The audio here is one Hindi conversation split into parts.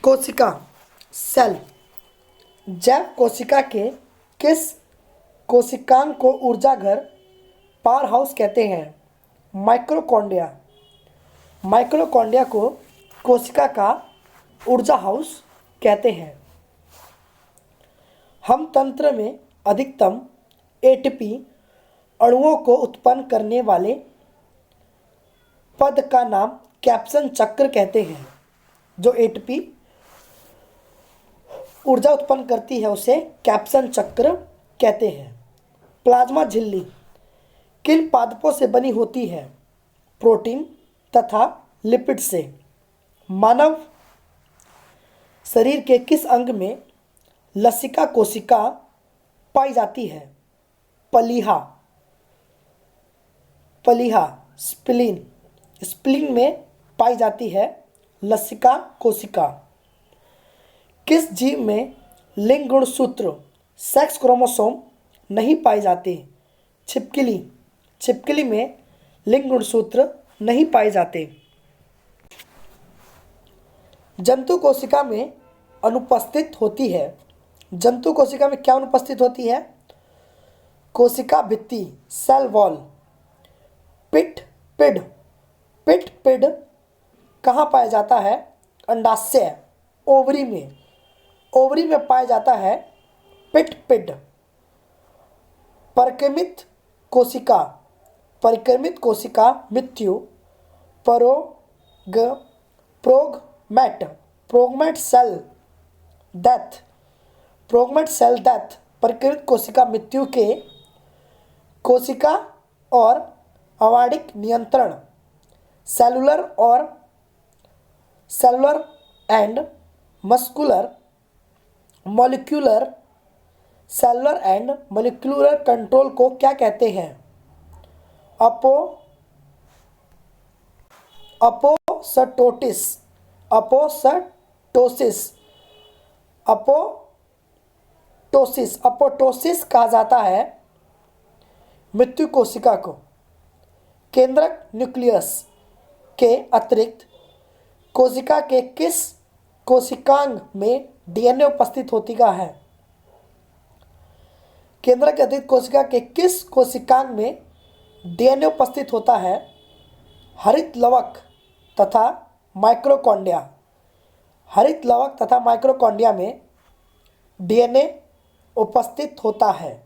कोशिका सेल जैव कोशिका के किस कोशिकांग को ऊर्जा घर पावर हाउस कहते हैं? माइक्रोकॉन्ड्रिया। माइक्रोकॉन्ड्रिया को कोशिका का ऊर्जा हाउस कहते हैं। हम तंत्र में अधिकतम एटीपी अणुओं को उत्पन्न करने वाले पद का नाम कैप्सन चक्र कहते हैं। जो एटीपी ऊर्जा उत्पन्न करती है उसे कैप्सन चक्र कहते हैं। प्लाज्मा झिल्ली किन पादपों से बनी होती है? प्रोटीन तथा लिपिड से। मानव शरीर के किस अंग में लसिका कोशिका पाई जाती है? प्लीहा। प्लीहा स्प्लीन। स्प्लीन में पाई जाती है लसिका कोशिका। किस जीव में लिंग गुणसूत्र सेक्स क्रोमोसोम नहीं पाए जाते? छिपकली। छिपकली में लिंग गुणसूत्र नहीं पाए जाते। जंतु कोशिका में अनुपस्थित होती है। जंतु कोशिका में क्या अनुपस्थित होती है? कोशिका भित्ति सेल वॉल। पिट पिड। पिट पिड कहाँ पाया जाता है? अंडाशय ओवरी में। ओवरी में पाया जाता है पिट पिड। परिक्रमित कोशिका। परिक्रमित कोशिका मृत्यु प्रोगमेट। प्रोगमेट सेल डेथ। प्रोगमेट सेल डेथ परिक्रमित कोशिका मृत्यु के कोशिका और अवार्डिक नियंत्रण cellular and muscular molecular cellular and molecular control को क्या कहते हैं? अपोप्टोसिस। अपोप्टोसिस। अपोप्टोसिस कहा जाता है मृत्यु कोशिका को। केंद्रक न्यूक्लियस के अतिरिक्त कोशिका के किस कोशिकांग में डीएनए उपस्थित होता है? केंद्रक के अतिरिक्त कोशिका के किस कोशिकांग में डीएनए उपस्थित होता है? हरित लवक तथा माइक्रोकॉन्ड्रिया। हरित लवक तथा माइक्रोकॉन्ड्रिया में डीएनए उपस्थित होता है।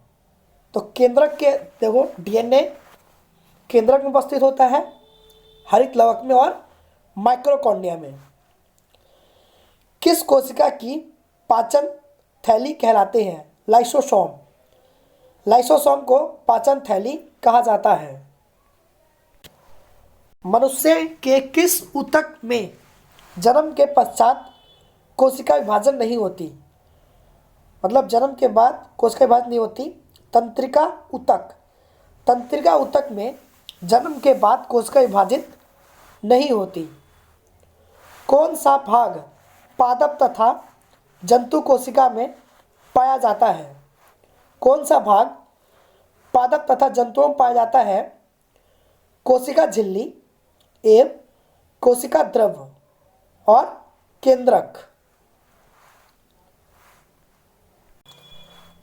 तो केंद्रक के देखो डीएनए केंद्रक में उपस्थित होता है, हरित लवक में और माइक्रोकॉन्ड्रिया में। किस कोशिका की पाचन थैली कहलाते हैं? लाइसोसोम। लाइसोसोम को पाचन थैली कहा जाता है। मनुष्य के किस ऊतक में जन्म के पश्चात कोशिका विभाजन नहीं होती? मतलब जन्म के बाद कोशिका विभाजन नहीं होती। तंत्रिका ऊतक। तंत्रिका ऊतक में जन्म के बाद कोशिका विभाजित नहीं होती। कौन सा भाग पादप तथा जंतु कोशिका में पाया जाता है? कौन सा भाग पादप तथा जंतुओं में पाया जाता है? कोशिका झिल्ली एवं कोशिका द्रव और केंद्रक।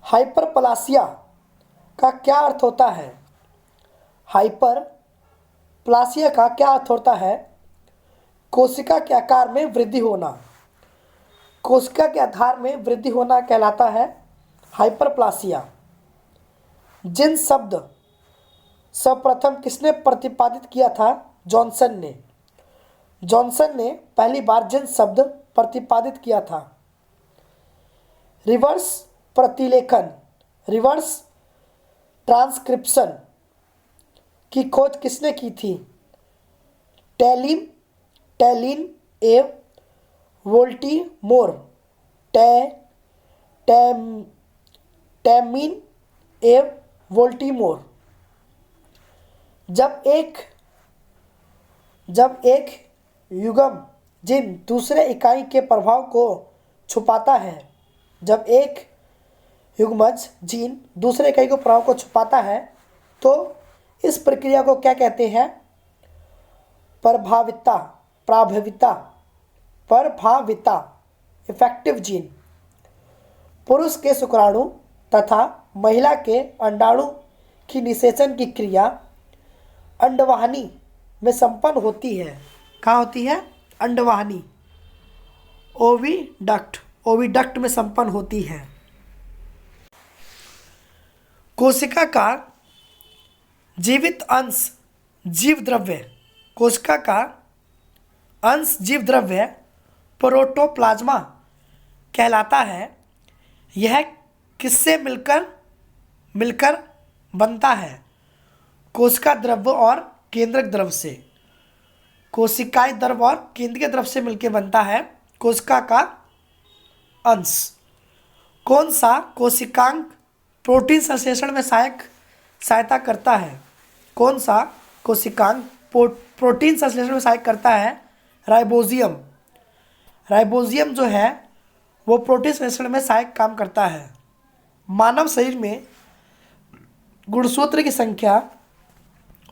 हाइपरप्लासिया का क्या अर्थ होता है? हाइपरप्लासिया का क्या अर्थ होता है? कोशिका के आकार में वृद्धि होना। कोशिका के आधार में वृद्धि होना कहलाता है हाइपरप्लासिया। जिन शब्द सर्वप्रथम किसने प्रतिपादित किया था? जॉनसन ने। जॉनसन ने पहली बार जिन शब्द प्रतिपादित किया था। रिवर्स प्रतिलेखन रिवर्स ट्रांसक्रिप्शन की खोज किसने की थी? टैलिन एव वोल्टीमोर। टैमिन एव वोल्टीमोर। जब एक युग्म जीन दूसरे इकाई के प्रभाव को छुपाता है। जब एक युग्मज जीन दूसरे इकाई के प्रभाव को छुपाता है तो इस प्रक्रिया को क्या कहते हैं? प्रभाविता। Effective gene. पुरुष के शुक्राणु तथा महिला के अंडाणु की निषेचन की क्रिया अंडवाहिनी में संपन्न होती है। कहाँ होती है? अंडवाहिनी, ओविडक्ट, ओविडक्ट में संपन्न होती है। कोशिका का जीवित अंश जीव द्रव्य, कोशिका का अंश जीव द्रव्य प्रोटोप्लाज्मा कहलाता है। यह किससे मिलकर बनता है? कोशिका द्रव्य और केंद्रक द्रव्य से। कोशिकाएं द्रव्य और केंद्रीय द्रव्य से मिलकर बनता है कोशिका का अंश। कौन सा कोशिकांग प्रोटीन संश्लेषण में सहायता करता है? कौन सा कोशिकांग प्रोटीन संश्लेषण में सहायता करता है? राइबोजियम। राइबोजियम जो है वो प्रोटीन संश्लेषण में सहायक काम करता है। मानव शरीर में गुणसूत्र की संख्या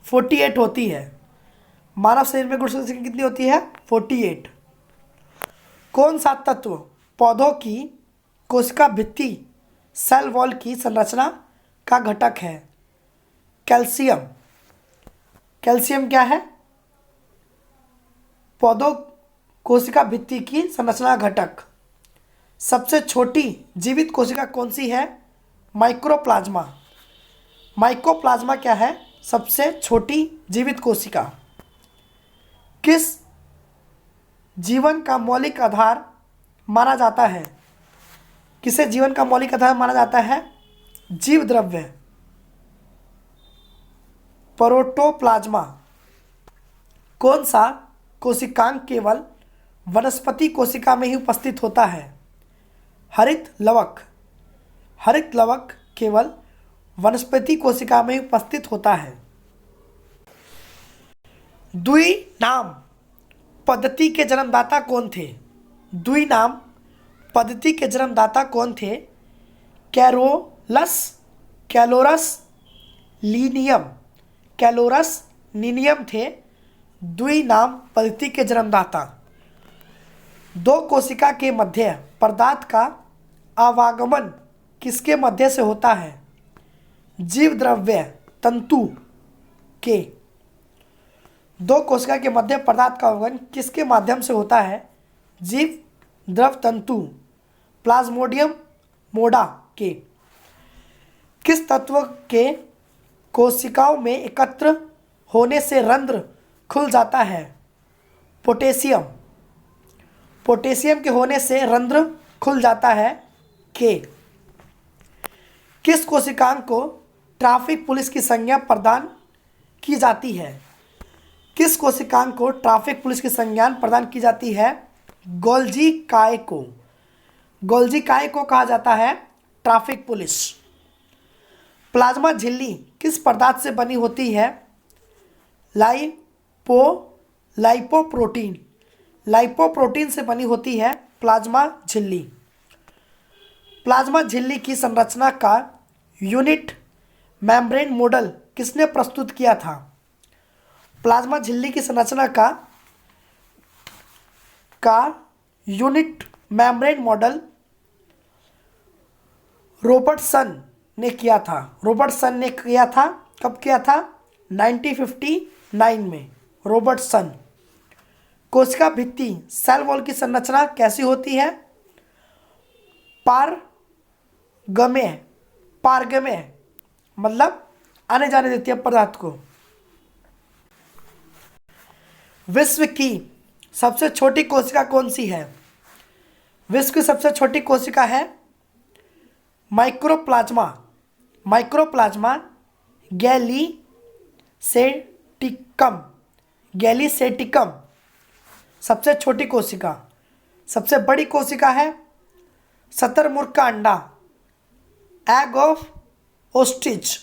48 होती है। मानव शरीर में गुणसूत्र की संख्या कितनी होती है? 48। कौन सा तत्व पौधों की कोशिका भित्ति सेल वॉल की संरचना का घटक है? कैल्शियम। कैल्शियम क्या है? पौधों कोशिका भित्ति की संरचना घटक। सबसे छोटी जीवित कोशिका कौन सी है? माइक्रोप्लाज्मा। माइक्रोप्लाज्मा क्या है? सबसे छोटी जीवित कोशिका। किस जीवन का मौलिक आधार माना जाता है? किसे जीवन का मौलिक आधार माना जाता है? जीव द्रव्य, प्रोटोप्लाज्मा। कौन सा कोशिकांग केवल वनस्पति कोशिका में ही उपस्थित होता है? हरित लवक। हरित लवक केवल वनस्पति कोशिका में ही उपस्थित होता है। द्विनाम पद्धति के जन्मदाता कौन थे? द्विनाम पद्धति के जन्मदाता कौन थे? कैलोरस लीनियम। कैलोरस लीनियम थे द्विनाम पद्धति के जन्मदाता। दो कोशिका के मध्य पदार्थ का आवागमन किसके मध्य से होता है? जीव द्रव्य तंतु के। दो कोशिका के मध्य पदार्थ का आवागमन किसके माध्यम से होता है? जीव द्रव तंतु प्लाज्मोडियम मोडा के। किस तत्व के कोशिकाओं में एकत्र होने से रंध्र खुल जाता है? पोटेशियम। पोटेशियम के होने से रंध्र खुल जाता है के। किस कोशिकांग को ट्रैफिक पुलिस की संज्ञा प्रदान की जाती है? किस कोशिकांग को ट्रैफिक पुलिस की संज्ञा प्रदान की जाती है? गोल्जी काय को। गोल्जी काय को कहा जाता है ट्रैफिक पुलिस। प्लाज्मा झिल्ली किस पदार्थ से बनी होती है? लाइपोप्रोटीन। लाइपोप्रोटीन से बनी होती है प्लाज्मा झिल्ली। प्लाज्मा झिल्ली की संरचना का यूनिट मेम्ब्रेन मॉडल किसने प्रस्तुत किया था? प्लाज्मा झिल्ली की संरचना का यूनिट मेम्ब्रेन मॉडल रॉबर्टसन ने किया था। रॉबर्टसन ने किया था। कब किया था? 1959 में। रॉबर्टसन। कोशिका भित्ति सेल वॉल की संरचना कैसी होती है? पारगम्य मतलब आने जाने देती है पदार्थ को। विश्व की सबसे छोटी कोशिका कौन सी है? विश्व की सबसे छोटी कोशिका है माइक्रोप्लाज्मा। माइक्रोप्लाज्मा गैलीसेटिकम। गैलीसेटिकम सबसे छोटी कोशिका। सबसे बड़ी कोशिका है शतरमुर्ग का अंडा, egg of ostrich.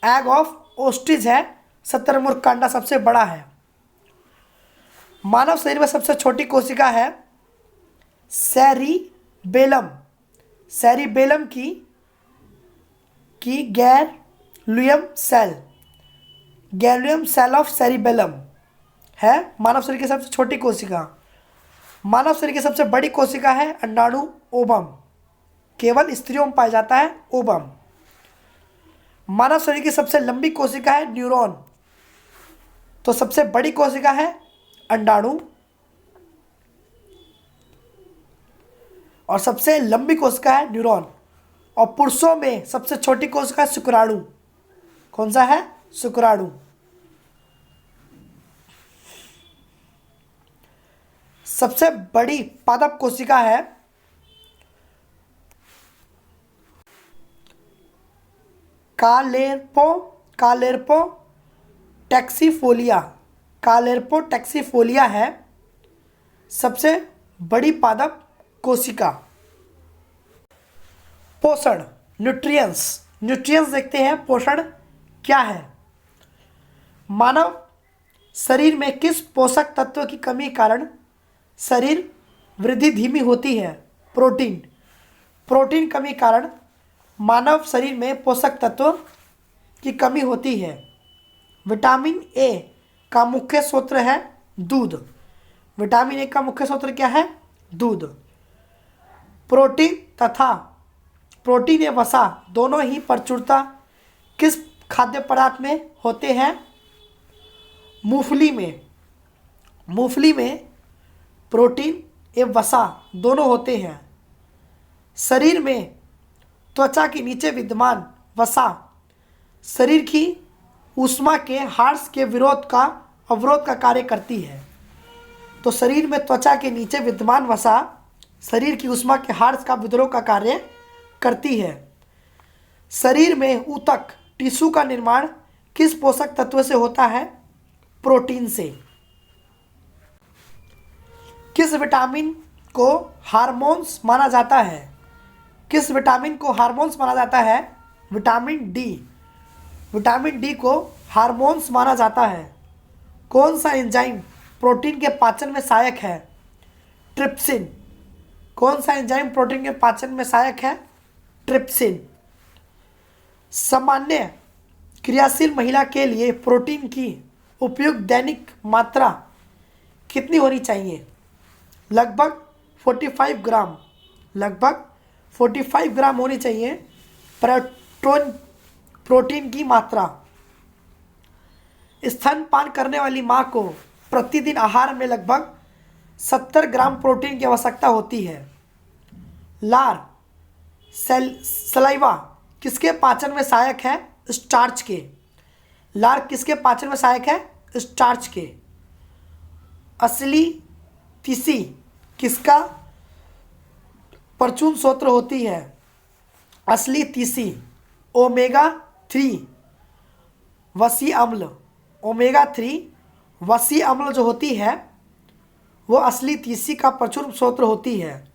Egg of ostrich है शतरमुर्ग का अंडा, सबसे बड़ा है। मानव शरीर में सबसे छोटी कोशिका है सेरिबेलम। सेरिबेलम की गैंग्लियम सेल। गैंग्लियम सेल ऑफ सेरिबेलम है मानव शरीर की सबसे छोटी कोशिका। मानव शरीर की सबसे बड़ी कोशिका है अंडाणु, ओवम। केवल स्त्रियों में पाया जाता है ओवम। मानव शरीर की सबसे लंबी कोशिका है न्यूरॉन। तो सबसे बड़ी कोशिका है अंडाणु और सबसे लंबी कोशिका है न्यूरॉन। और पुरुषों में सबसे छोटी कोशिका है शुक्राणु। कौन सा है? शुक्राणु। सबसे बड़ी पादप कोशिका है कालेर्पो टैक्सीफोलिया। कालेर्पो टैक्सीफोलिया है सबसे बड़ी पादप कोशिका। पोषण, न्यूट्रिएंट्स। न्यूट्रिएंट्स देखते हैं पोषण क्या है। मानव शरीर में किस पोषक तत्व की कमी के कारण शरीर वृद्धि धीमी होती है? प्रोटीन। प्रोटीन कमी कारण मानव शरीर में पोषक तत्व की कमी होती है। विटामिन ए का मुख्य स्रोत है दूध। विटामिन ए का मुख्य स्रोत क्या है? दूध। प्रोटीन या वसा दोनों ही प्रचुरता किस खाद्य पदार्थ में होते हैं? मूंगफली में। मूंगफली में प्रोटीन एवं वसा दोनों होते हैं। शरीर में त्वचा के नीचे विद्यमान वसा शरीर की ऊष्मा के हार्स के अवरोध का कार्य करती है। तो शरीर में त्वचा के नीचे विद्यमान वसा शरीर की ऊष्मा के हार्स का विद्रोह का कार्य करती है। शरीर में ऊतक टिश्यू का निर्माण किस पोषक तत्व से होता है? प्रोटीन से। किस विटामिन को हार्मोन्स माना जाता है? किस विटामिन को हार्मोन्स माना जाता है? Vitamin D. विटामिन डी को हार्मोन्स माना जाता है। कौन सा एंजाइम प्रोटीन के पाचन में सहायक है? ट्रिप्सिन। कौन सा एंजाइम प्रोटीन के पाचन में सहायक है? ट्रिप्सिन। सामान्य क्रियाशील महिला के लिए प्रोटीन की उपयुक्त दैनिक मात्रा कितनी होनी चाहिए? लगभग 45 ग्राम। लगभग 45 ग्राम होनी चाहिए प्रोटीन की मात्रा। स्तनपान करने वाली माँ को प्रतिदिन आहार में लगभग 70 ग्राम प्रोटीन की आवश्यकता होती है। लार सलाइवा किसके पाचन में सहायक है? स्टार्च के। लार किसके पाचन में सहायक है? स्टार्च के। असली तीसी किसका प्रचुन स्रोत होती है? असली तीसी ओमेगा 3 वसी अम्ल। ओमेगा 3 वसी अम्ल जो होती है वो असली तीसी का प्रचुर स्रोत होती है।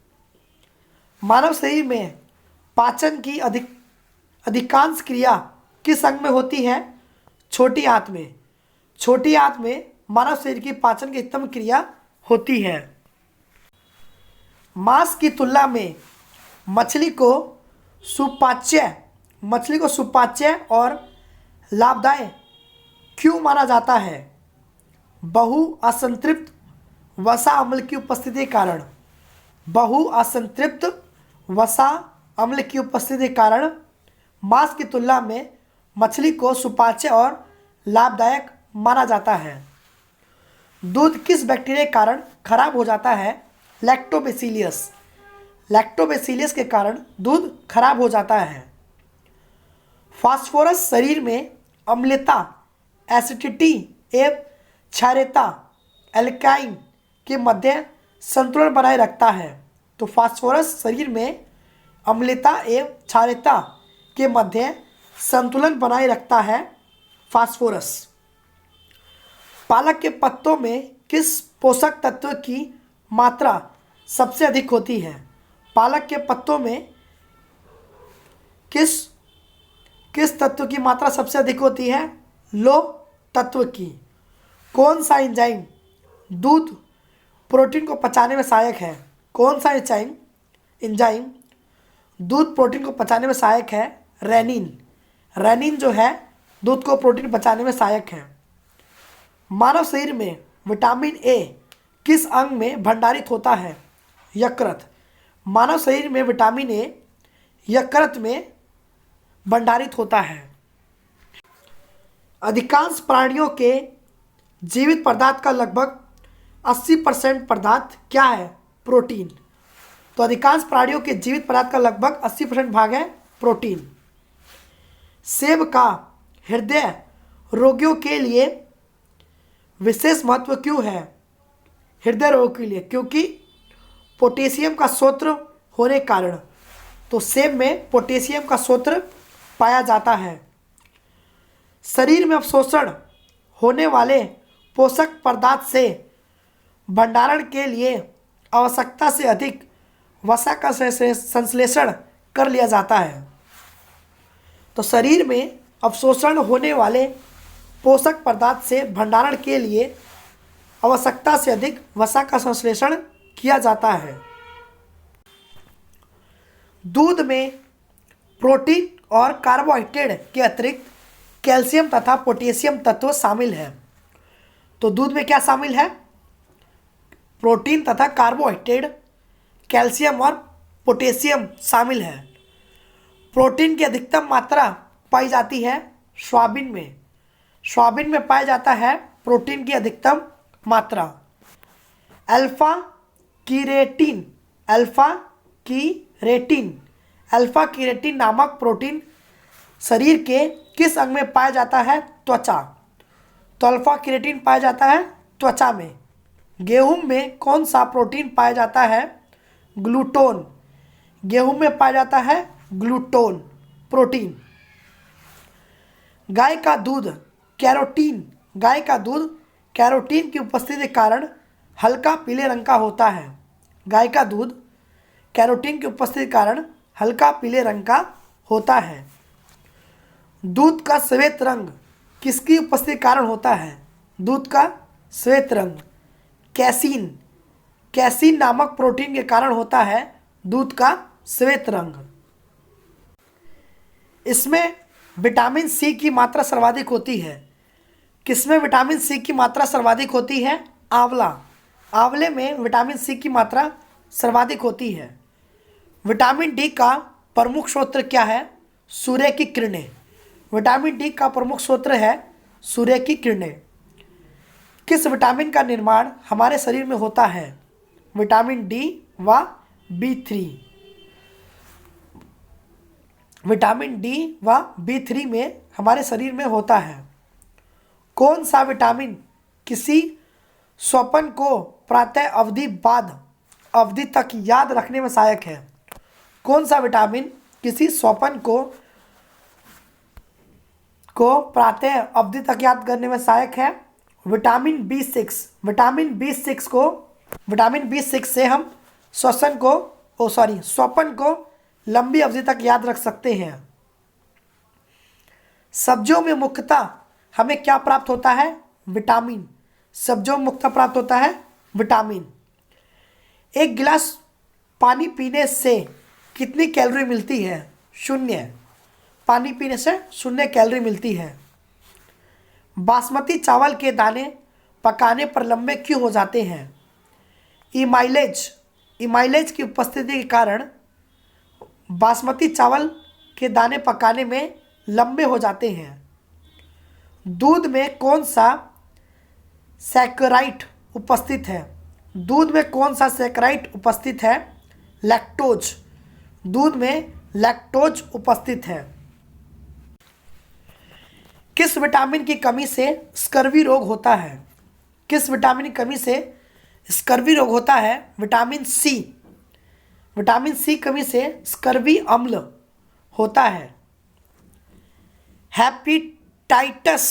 मानव शरीर में पाचन की अधिकांश क्रिया किस अंग में होती है? छोटी आंत में। छोटी आंत में मानव शरीर की पाचन की अधिकतम क्रिया होती है। मांस की तुलना में मछली को सुपाच्य और लाभदायक क्यों माना जाता है? बहुअसंतृप्त वसा अम्ल की उपस्थिति के कारण। बहुअसंतृप्त वसा अम्ल की उपस्थिति के कारण मांस की तुलना में मछली को सुपाच्य और लाभदायक माना जाता है। दूध किस बैक्टीरिया के कारण खराब हो जाता है? लैक्टोबैसिलियस। लैक्टोबैसिलियस के कारण दूध खराब हो जाता है। फास्फोरस शरीर में अम्लता, एसिडिटी एवं क्षारता एल्काइन के मध्य संतुलन बनाए रखता है। तो फास्फोरस शरीर में अम्लता एवं क्षारता के मध्य संतुलन बनाए रखता है फास्फोरस। पालक के पत्तों में किस पोषक तत्व की मात्रा सबसे अधिक होती है? पालक के पत्तों में किस तत्व की मात्रा सबसे अधिक होती है? लोह तत्व की। कौन सा एंजाइम दूध प्रोटीन को पचाने में सहायक है? कौन सा एंजाइम दूध प्रोटीन को पचाने में सहायक है? रेनिन। रेनिन जो है दूध को प्रोटीन पचाने में सहायक है। मानव शरीर में विटामिन ए किस अंग में भंडारित होता है? यकृत। मानव शरीर में विटामिन ए यकृत में भंडारित होता है। अधिकांश प्राणियों के जीवित पदार्थ का लगभग 80% पदार्थ क्या है? प्रोटीन। तो अधिकांश प्राणियों के जीवित पदार्थ का लगभग 80% भाग है प्रोटीन। सेब का हृदय रोगियों के लिए विशेष महत्व क्यों है? हृदय रोग के लिए क्योंकि पोटेशियम का स्रोत होने के कारण। तो सेब में पोटेशियम का स्रोत पाया जाता है। शरीर में अवशोषण होने वाले पोषक पदार्थ से भंडारण के लिए आवश्यकता से अधिक वसा का संश्लेषण कर लिया जाता है। तो शरीर में अवशोषण होने वाले पोषक पदार्थ से भंडारण के लिए आवश्यकता से अधिक वसा का संश्लेषण किया जाता है। दूध में प्रोटीन और कार्बोहाइड्रेट के अतिरिक्त कैल्शियम तथा पोटेशियम तत्व शामिल है। तो दूध में क्या शामिल है? प्रोटीन तथा कार्बोहाइड्रेट, कैल्शियम और पोटेशियम शामिल है। प्रोटीन की अधिकतम मात्रा पाई जाती है सोयाबीन में। सोयाबीन में पाया जाता है प्रोटीन की अधिकतम मात्रा। अल्फा कीरेटिन अल्फा कीरेटिन नामक प्रोटीन शरीर के किस अंग में पाया जाता है? त्वचा। तो अल्फा कीरेटिन पाया जाता है त्वचा में। गेहूं में कौन सा प्रोटीन पाया जाता है? ग्लूटोन। गेहूं में पाया जाता है ग्लूटोन प्रोटीन। गाय का दूध कैरोटीन की उपस्थिति के कारण हल्का पीले रंग का होता है। गाय का दूध कैरोटीन की उपस्थिति के कारण हल्का पीले रंग का होता है। दूध का श्वेत रंग किसकी उपस्थिति के कारण होता है? दूध का श्वेत रंग कैसीन नामक प्रोटीन के कारण होता है दूध का श्वेत रंग। इसमें विटामिन सी की मात्रा सर्वाधिक होती है। किसमें विटामिन सी की मात्रा सर्वाधिक होती है? आंवले में विटामिन सी की मात्रा सर्वाधिक होती है। विटामिन डी का प्रमुख स्रोत क्या है? सूर्य की किरणें। विटामिन डी का प्रमुख स्रोत है सूर्य की किरणें। किस विटामिन का निर्माण हमारे शरीर में होता है? विटामिन डी व B3। विटामिन डी व B3 में हमारे शरीर में होता है। कौन सा विटामिन किसी स्वप्न को प्रातः अवधि बाद अवधि तक याद रखने में सहायक है? कौन सा विटामिन किसी स्वप्न को प्रातः अवधि तक याद करने में सहायक है? Vitamin B6। विटामिन B6 से हम स्वप्न को लंबी अवधि तक याद रख सकते हैं। सब्जियों में मुख्यतः हमें क्या प्राप्त होता है? विटामिन। सब्जियों में मुख्यतः प्राप्त होता है विटामिन। एक गिलास पानी पीने से कितनी कैलोरी मिलती है? 0। पानी पीने से 0 कैलोरी मिलती है। बासमती चावल के दाने पकाने पर लंबे क्यों हो जाते हैं? इमाइलेज की उपस्थिति के कारण बासमती चावल के दाने पकाने में लंबे हो जाते हैं। दूध में कौन सा सैकराइड उपस्थित है? दूध में कौन सा सैकराइड उपस्थित है? लैक्टोज। दूध में लैक्टोज उपस्थित है। किस विटामिन की कमी से स्कर्वी रोग होता है? किस विटामिन की कमी से स्कर्वी रोग होता है? विटामिन सी। विटामिन सी कमी से स्कर्वी अम्ल होता है। हैप्पीटाइटिस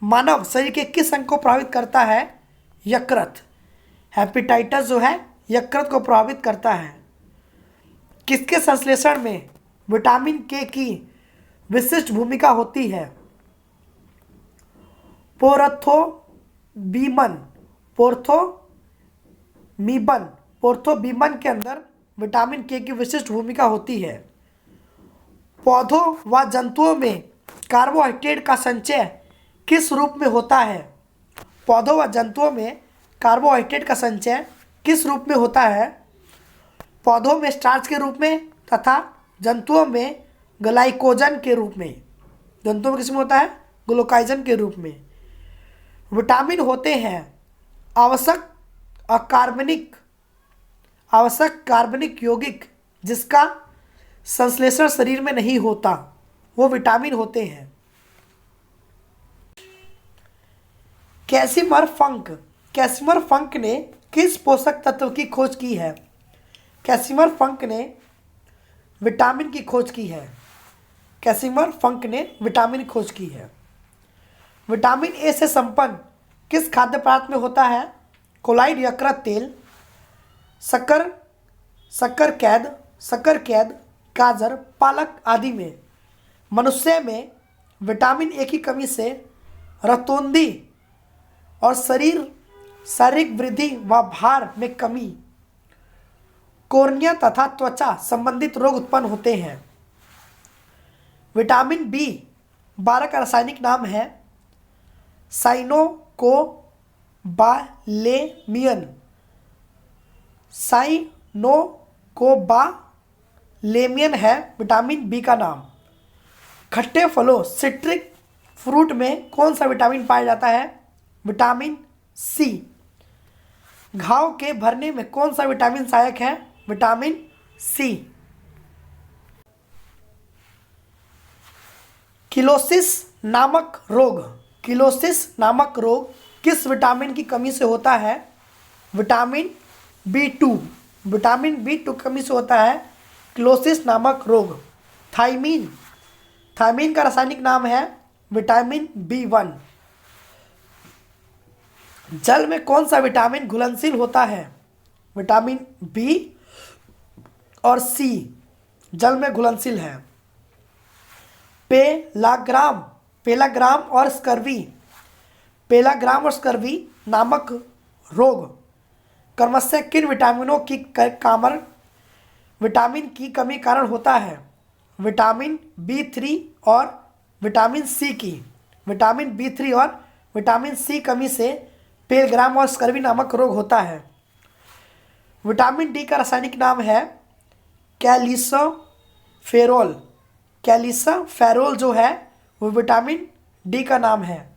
मानव शरीर के किस अंग को प्रभावित करता है? यकृत। हैप्पीटाइटिस जो है यकृत को प्रभावित करता है। किसके संश्लेषण में विटामिन के की विशिष्ट भूमिका होती है? पोर्थोमीबन के अंदर विटामिन के की विशिष्ट भूमिका होती है। पौधों व जंतुओं में कार्बोहाइड्रेट का संचय किस रूप में होता है? पौधों व जंतुओं में कार्बोहाइड्रेट का संचय किस रूप में होता है? पौधों में स्टार्च के रूप में तथा जंतुओं में ग्लाइकोजन के रूप में। जंतुओं में किस में होता है? ग्लूकोजन के रूप में। विटामिन होते हैं आवश्यक कार्बनिक यौगिक जिसका संश्लेषण शरीर में नहीं होता, वो विटामिन होते हैं। कैसिमर फंक ने किस पोषक तत्व की खोज की है? कैसिमर फंक ने विटामिन की खोज की है। कैसिमर फंक ने विटामिन की खोज की है। विटामिन ए से संपन्न किस खाद्य पदार्थ में होता है? कोलाइड यकृत तेल, शक्कर कैद, गाजर, पालक आदि में। मनुष्य में विटामिन ए की कमी से रतौंधी और शारीरिक वृद्धि व भार में कमी, कोर्निया तथा त्वचा संबंधित रोग उत्पन्न होते हैं। विटामिन बी 12 का रासायनिक नाम है साइनोकोबालेमियन है विटामिन बी का नाम। खट्टे फलों सिट्रिक फ्रूट में कौन सा विटामिन पाया जाता है? Vitamin C. घाव के भरने में कौन सा विटामिन सहायक है? विटामिन सी। किलोसिस नामक रोग किस विटामिन की कमी से होता है? Vitamin B2। विटामिन B2 कमी से होता है किलोसिस नामक रोग। थायमीन का रासायनिक नाम है विटामिन B1। जल में कौन सा विटामिन घुलनशील होता है? विटामिन बी और सी जल में घुलनशील है। पेलाग्राम और स्कर्वी नामक रोग क्रमशः किन विटामिन की कमी कारण होता है? विटामिन B3 और विटामिन सी की। विटामिन B3 और विटामिन सी कमी से पेलग्राम और स्कर्वी नामक रोग होता है। विटामिन डी का रासायनिक नाम है कैल्शियम जो है वो विटामिन डी का नाम है।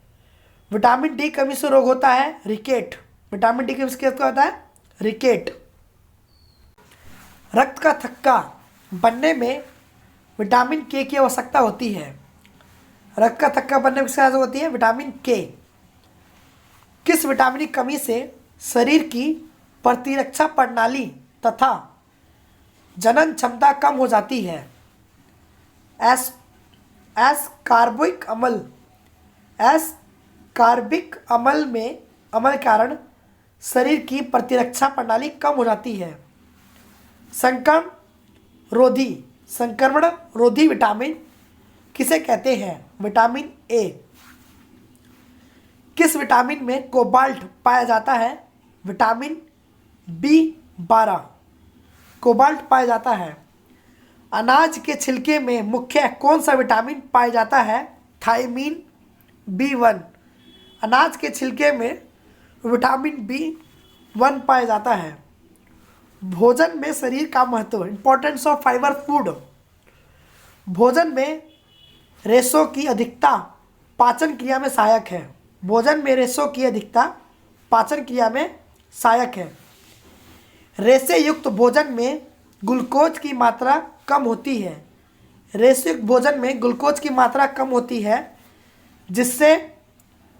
विटामिन डी कमी से रोग होता है रिकेट। विटामिन डी कमी से क्या होता है? रिकेट। रक्त का थक्का बनने में विटामिन के की आवश्यकता होती है। रक्त का थक्का बनने में किसकी आवश्यकता होती है? विटामिन के। किस विटामिन की कमी से शरीर की प्रतिरक्षा प्रणाली तथा जनन क्षमता कम हो जाती है? एस्कार्बिक अम्ल कारण शरीर की प्रतिरक्षा प्रणाली कम हो जाती है। संक्रमण रोधी विटामिन किसे कहते हैं? Vitamin A. किस विटामिन में कोबाल्ट पाया जाता है? विटामिन B12 कोबाल्ट पाया जाता है। अनाज के छिलके में मुख्य कौन सा विटामिन पाया जाता है? Thymine B1। अनाज के छिलके में विटामिन B1 पाया जाता है। भोजन में शरीर का महत्व, इंपॉर्टेंस ऑफ फाइबर फूड। भोजन में रेशों की अधिकता पाचन क्रिया में सहायक है। भोजन में रेशों की अधिकता पाचन क्रिया में सहायक है। रेशे युक्त भोजन में ग्लूकोज की मात्रा कम होती है। रेशे युक्त भोजन में ग्लूकोज की मात्रा कम होती है जिससे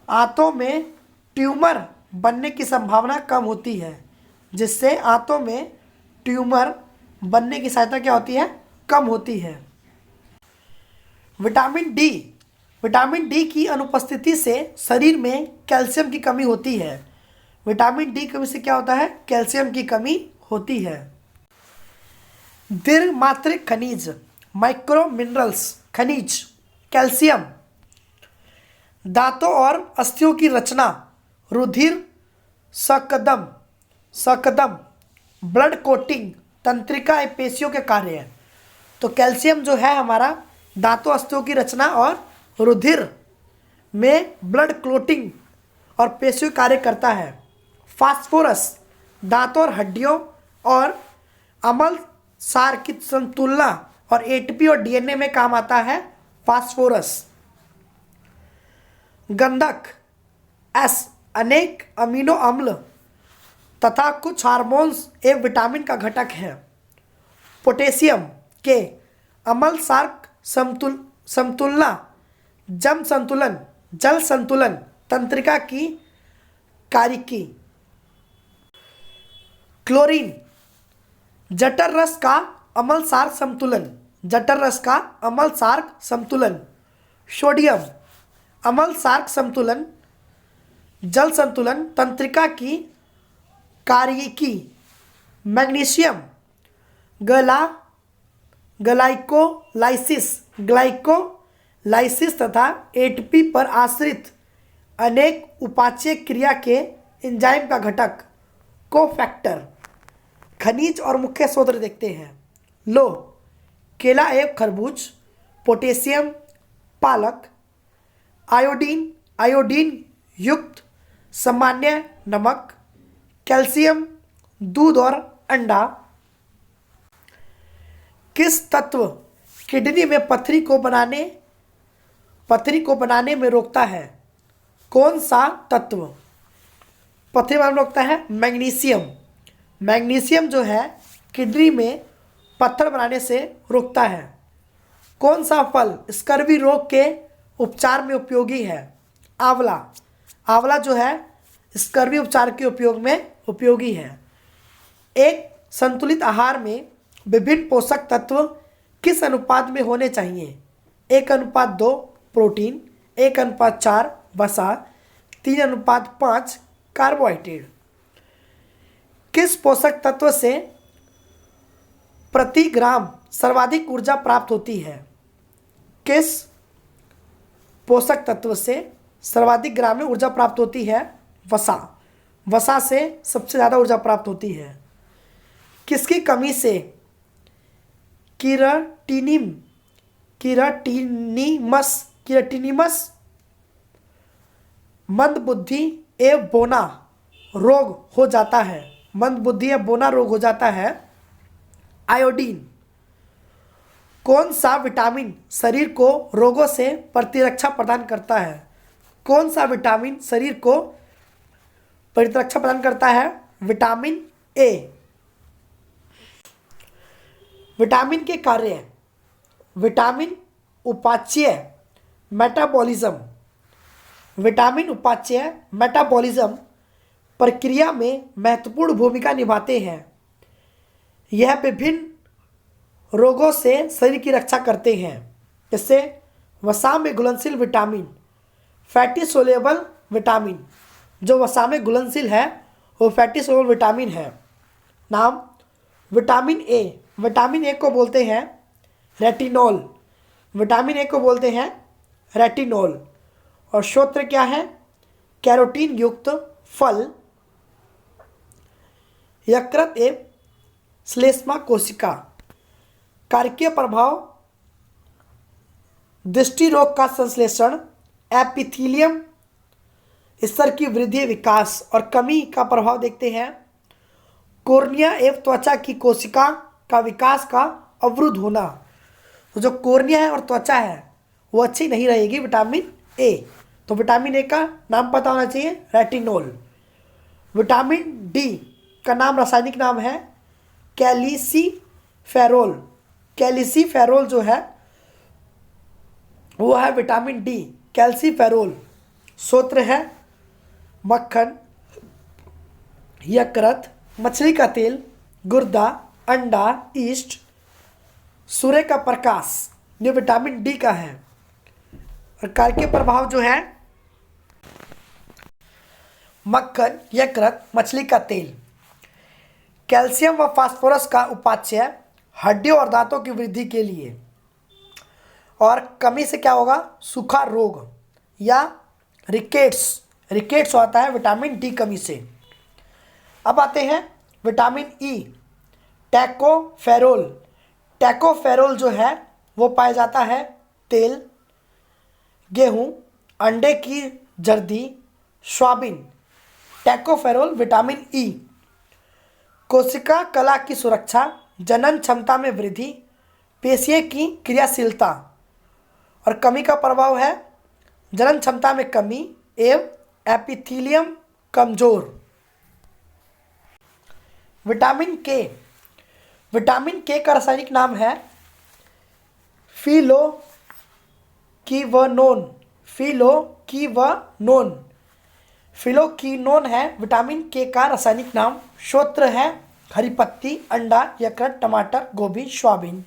आंतों में ट्यूमर बनने की संभावना कम होती है। जिससे आंतों में ट्यूमर बनने की सहायता क्या होती है? कम होती है। विटामिन डी की अनुपस्थिति से शरीर में कैल्शियम की कमी होती है। विटामिन डी कमी से क्या होता है? कैल्शियम की कमी होती है। द्विमात्रिक खनिज, माइक्रो मिनरल्स खनिज, कैल्शियम दांतों और अस्थियों की रचना, रुधिर सकदम, ब्लड कोटिंग, तंत्रिका पेशियों के कार्य हैं। तो कैल्शियम जो है हमारा दांतों अस्थियों की रचना और रुधिर में ब्लड क्लोटिंग और पेशियों कार्य करता है। फास्फोरस दांतों और हड्डियों और अम्ल सार की संतुलना और एटीपी और डीएनए में काम आता है फास्फोरस। गंधक एस अनेक अमीनो अम्ल तथा कुछ हार्मोन्स एवं विटामिन का घटक है। पोटेशियम के अम्ल सार समतुलना जम संतुलन जल संतुलन तंत्रिका की कारिकी। क्लोरीन जठर रस का अम्लसार संतुलन जठर रस का अम्लसार संतुलन। सोडियम अम्लसार संतुलन जल संतुलन तंत्रिका की कारिकी। मैग्नीशियम ग्लाइकोलाइसिस तथा एटीपी पर आश्रित अनेक उपापचय क्रिया के एंजाइम का घटक कोफैक्टर। खनिज और मुख्य स्रोत देखते हैं। लोह केला एवं खरबूज। पोटेशियम पालक। आयोडीन युक्त सामान्य नमक। कैल्शियम दूध और अंडा। किस तत्व किडनी में पथरी को बनाने में रोकता है? कौन सा तत्व पथरी बनाने में रोकता है? मैग्नीशियम। मैग्नीशियम जो है किडनी में पत्थर बनाने से रोकता है। कौन सा फल स्कर्वी रोग के उपचार में उपयोगी है? आंवला। आंवला जो है स्कर्वी उपचार के उपयोग में उपयोगी है। एक संतुलित आहार में विभिन्न पोषक तत्व किस अनुपात में होने चाहिए? 1:2 प्रोटीन, 1:4 वसा, 3:5 कार्बोहाइड्रेट। किस पोषक तत्व से प्रति ग्राम सर्वाधिक ऊर्जा प्राप्त होती है? किस पोषक तत्व से सर्वाधिक ग्राम में ऊर्जा प्राप्त होती है? वसा। वसा से सबसे ज़्यादा ऊर्जा प्राप्त होती है। किसकी कमी से कीराटिनिमस मंदबुद्धि एवं बोना रोग हो जाता है? मंदबुद्धि या बोना रोग हो जाता है। आयोडीन। कौन सा विटामिन शरीर को रोगों से प्रतिरक्षा प्रदान करता है? कौन सा विटामिन शरीर को प्रतिरक्षा प्रदान करता है? Vitamin A. विटामिन के कार्य। विटामिन उपापचय मेटाबॉलिज्म प्रक्रिया में महत्वपूर्ण भूमिका निभाते हैं। यह विभिन्न रोगों से शरीर की रक्षा करते हैं। जैसे वसा में घुलनशील विटामिन, फैटी सोल्यूबल विटामिन। जो वसा में घुलनशील है वो फैटी सोल्यूबल विटामिन है। नाम विटामिन ए। विटामिन ए को बोलते हैं रेटिनॉल। विटामिन ए को बोलते हैं रेटिनॉल। और स्रोत क्या है? कैरोटीन युक्त फल, यकृत एवं श्लेष्मा कोशिका। कार्कीय प्रभाव दृष्टि रोग का संश्लेषण, एपिथेलियम स्तर की वृद्धि विकास और कमी का प्रभाव देखते हैं। कोर्निया एवं त्वचा की कोशिका का विकास का अवरुद्ध होना। तो जो कोर्निया है और त्वचा है वो अच्छी नहीं रहेगी। Vitamin A. तो विटामिन ए का नाम पता होना चाहिए, रेटिनॉल। विटामिन डी का नाम रासायनिक नाम है कैल्सीफेरोल। कैल्सीफेरोल जो है वो है विटामिन डी, कैल्सीफेरोल। स्रोत है मक्खन, यकृत, मछली का तेल, गुर्दा, अंडा, ईस्ट, सूर्य का प्रकाश। ये विटामिन डी का है। और कार्य प्रभाव जो है मक्खन, यकृत, मछली का तेल। कैल्शियम व फास्फोरस का उपापचय हड्डियों और दांतों की वृद्धि के लिए। और कमी से क्या होगा? सूखा रोग या रिकेट्स होता है विटामिन डी कमी से। अब आते हैं विटामिन ई, टैकोफेरोल। टैकोफेरोल जो है वो पाया जाता है तेल, गेहूँ, अंडे की जर्दी, स्वाबिन, टैकोफेरोल, विटामिन ई। कोशिका कला की सुरक्षा, जनन क्षमता में वृद्धि, पेशियों की क्रियाशीलता और कमी का प्रभाव है जनन क्षमता में कमी एवं एपिथीलियम कमजोर। विटामिन के, विटामिन के का रासायनिक नाम है फिलोक्विनोन, फिलोक्विनोन, फिलोक्विनोन है विटामिन के का रासायनिक नाम। स्रोत है हरी पत्ती, अंडा, यकृत, टमाटर, गोभी, सोयाबीन।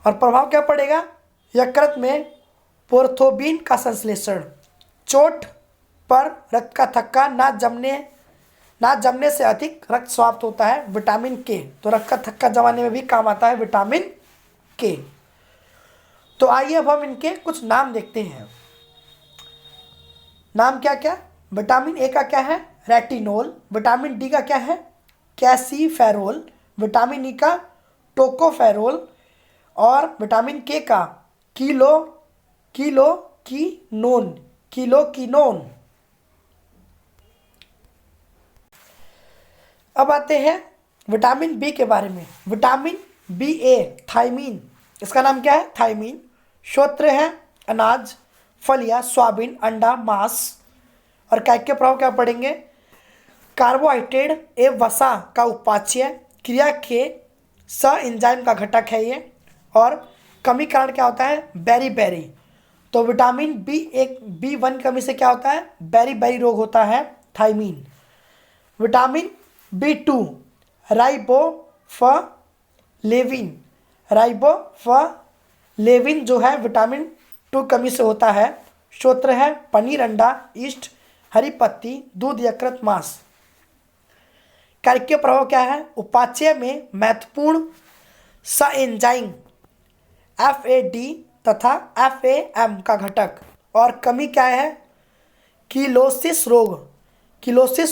और प्रभाव क्या पड़ेगा? यकृत में पोर्थोबीन का संश्लेषण, चोट पर रक्त का थक्का, ना जमने से अधिक रक्त स्वाप्त होता है विटामिन के, तो रक्त का थक्का जमाने में भी काम आता है विटामिन के। तो आइए अब हम इनके कुछ नाम देखते हैं। नाम क्या क्या? विटामिन ए का क्या है? रेटिनोल। विटामिन डी का क्या है? कैल्सीफेरोल। विटामिन ई का टोकोफेरोल। और विटामिन के का किलोकिनोन। अब आते हैं विटामिन बी के बारे में। विटामिन बी ए, थायमीन, इसका नाम क्या है? थायमीन। स्रोत है अनाज, फलियां, सोयाबीन, अंडा, मांस। और क्या के प्रभाव क्या पड़ेंगे? कार्बोहाइड्रेट एवं वसा का उपाच्य क्रिया के स एंजाइम का घटक है ये। और कमी कारण क्या होता है? बेरी। तो विटामिन बी1 कमी से क्या होता है? बेरी रोग होता है, थायमीन। विटामिन बी2, राइबोफ्लाविन जो है विटामिन 2 कमी से होता है। स्रोत है पनीर, अंडा, ईस्ट, हरी पत्ती, दूध, यकृत, मांस। कार्य प्रभाव क्या है? उपाच्य में महत्वपूर्ण स एंजाइम FAD तथा FAM का घटक। और कमी क्या है? किलोसिस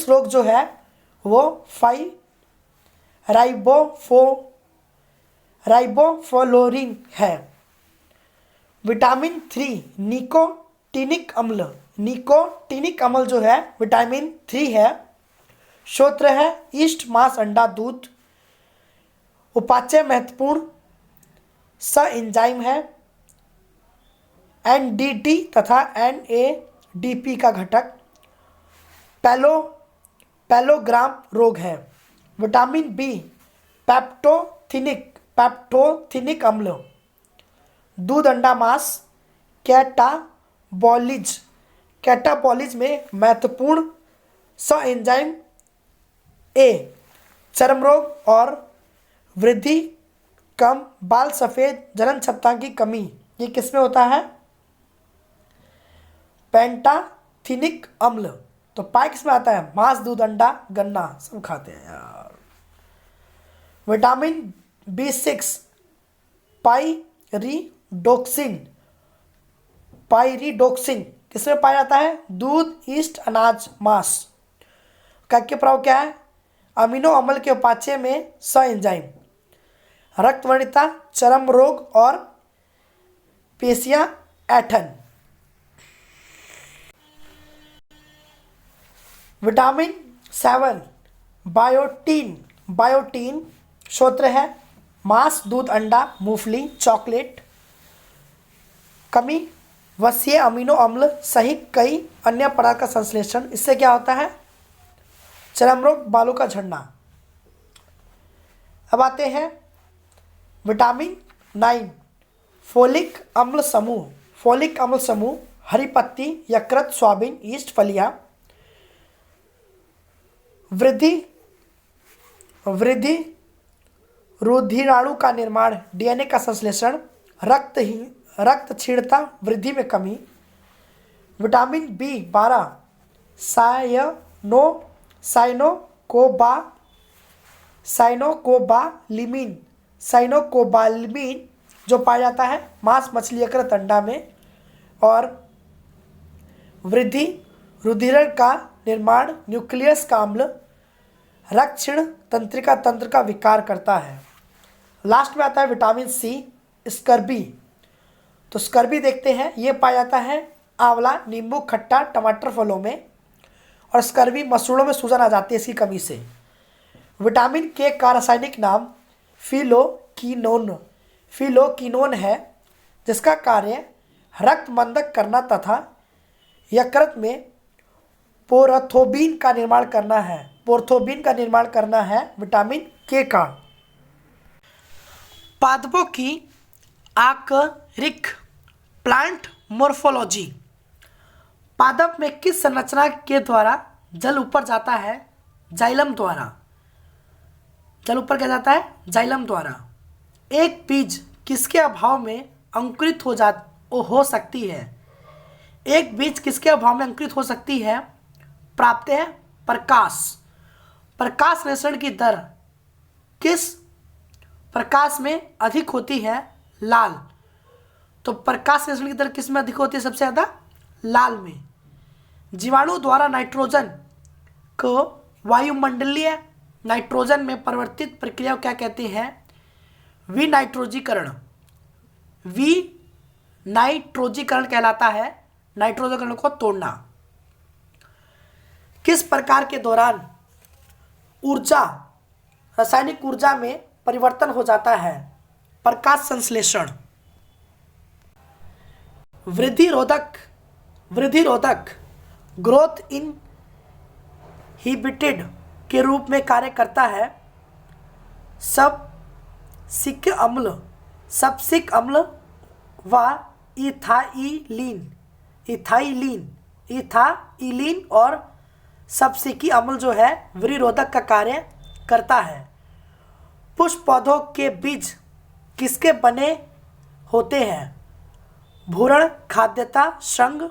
रोग जो है वो राइबोफ्लोरिन है। विटामिन 3, निकोटिनिक अम्ल जो है विटामिन 3 है। स्रोत है ईस्ट, मांस, अंडा, दूध। उपाच्य महत्वपूर्ण स एंजाइम है NDT तथा NADP का घटक। पैलोग्राम रोग है। विटामिन बी, पैप्टोथिनिक अम्ल, दूध, अंडा, मांस। कैटाबॉलिज में महत्वपूर्ण स एंजाइम ए। चर्म रोग और वृद्धि कम, बाल सफ़ेद, जनन क्षमता की कमी, ये किसमें होता है? पेंटाथिनिक अम्ल। तो पाई किसमें आता है? मांस, दूध, अंडा, गन्ना सब खाते हैं यार। विटामिन B6, पायरिडोक्सिन किसमें पाया जाता है? दूध, ईस्ट, अनाज, मांस। का प्रभाव क्या है? अमीनो अम्ल के उपाच्य में स एंजाइम, रक्तवर्णिता, चर्म रोग और पेशियां ऐंठन। Vitamin 7, biotin. स्रोत है मांस, दूध, अंडा, मूंगफली, चॉकलेट। कमी वसीय अमीनो अम्ल सहित कई अन्य पदार्थ का संश्लेषण। इससे क्या होता है? चर्म रोग, बालों का झड़ना। अब आते हैं विटामिन 9, फोलिक अम्ल समूह, हरी पत्ती, यकृत, सोयाबीन, ईस्ट, फलियां। वृद्धि रुधिराणु का निर्माण, DNA का संश्लेषण, रक्त क्षीणता, वृद्धि में कमी। विटामिन B12, साइनोकोबालामीन जो पाया जाता है मांस, मछली, यकृत, अंडा में। और वृद्धि रुधिर का निर्माण, न्यूक्लियस का अम्ल, रक्त क्षीण तंत्र का विकार करता है। लास्ट में आता है विटामिन C, स्कर्बी। तो स्कर्बी देखते हैं, ये पाया जाता है आंवला, नींबू, खट्टा, टमाटर फलों में, और स्कर्वी मसूड़ों में सूजन आ जाती है इसकी कमी से। विटामिन के का रासायनिक नाम फिलोकिनोन है, जिसका कार्य रक्त मंदक करना तथा यकृत में पोरथोबिन का निर्माण करना है विटामिन के का। पादपों की आकारिक प्लांट मोर्फोलॉजी। पादप में किस संरचना के द्वारा जल ऊपर जाता है? जाइलम द्वारा। जल ऊपर क्या जाता है? जाइलम द्वारा। एक बीज किसके अभाव में अंकुरित हो सकती है? एक बीज किसके अभाव में अंकुरित हो सकती है? प्राप्त है प्रकाश। प्रकाश संश्लेषण की दर किस प्रकाश में अधिक होती है? लाल। तो प्रकाश संश्लेषण की दर किस में अधिक होती है? सबसे ज़्यादा लाल में। जीवाणु द्वारा नाइट्रोजन को वायुमंडलीय नाइट्रोजन में परिवर्तित प्रक्रिया को क्या कहते हैं? विनाइट्रोजीकरण। विनाइट्रोजीकरण कहलाता है नाइट्रोजन कणों को तोड़ना। किस प्रकार के दौरान ऊर्जा रासायनिक ऊर्जा में परिवर्तन हो जाता है? प्रकाश संश्लेषण। वृद्धिरोधक ग्रोथ इनहिबिटेड के रूप में कार्य करता है सब्सिक अम्ल व इथाइलिन और सब्सिकी अम्ल जो है वृद्धिरोधक का कार्य करता है। पुष्प पौधों के बीज किसके बने होते हैं? भूरण, खाद्यता, श्रृंग